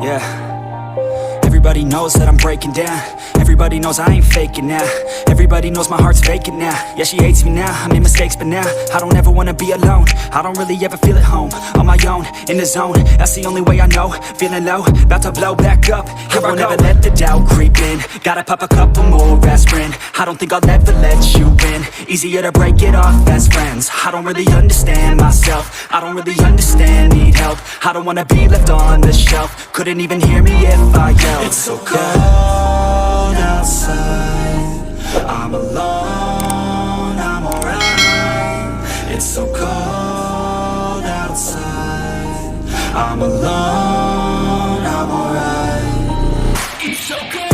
Yeah. Everybody knows that I'm breaking down. Everybody knows I ain't faking now. Everybody knows my heart's vacant now. Yeah, she hates me now, I made mistakes but now I don't ever wanna be alone. I don't really ever feel at home. On my own, in the zone, that's the only way I know. Feeling low, about to blow back up. Here I won't ever let the doubt creep in. Gotta pop a couple more aspirin. I don't think I'll ever let you in. Easier to break it off as friends. I don't really understand myself. I don't really understand, need help. I don't wanna be left on the shelf. Couldn't even hear me if I yelled. It's so cold outside, I'm alone, I'm alright. It's so cold outside, I'm alone, I'm alright. It's so cold.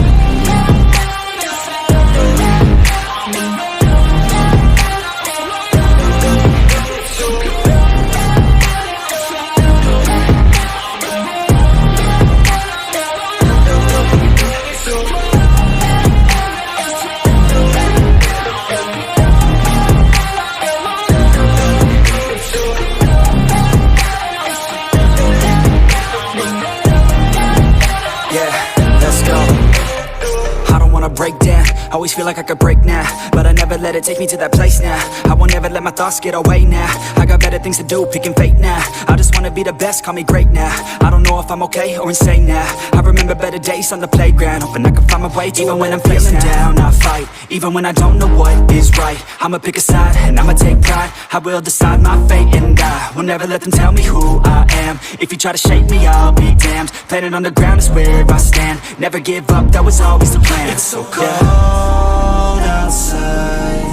Break down, always feel like I could break now, but I never let it take me to that place now. I won't ever let my thoughts get away now. I got better things to do, picking fate now. I just wanna be the best, call me great now. I don't know if I'm okay or insane now. I remember better days on the playground, hoping I can find my way. Even when I'm feeling down, I fight. Even when I don't know what is right, I'ma pick a side and I'ma take pride. I will decide my fate and I will never let them tell me who I am. If you try to shake me, I'll be damned. Planet on the ground is where I stand. Never give up, that was always the plan. It's so cold outside,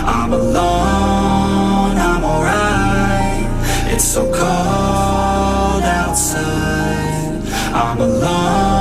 I'm alone, I'm alright. It's so cold outside, I'm alone.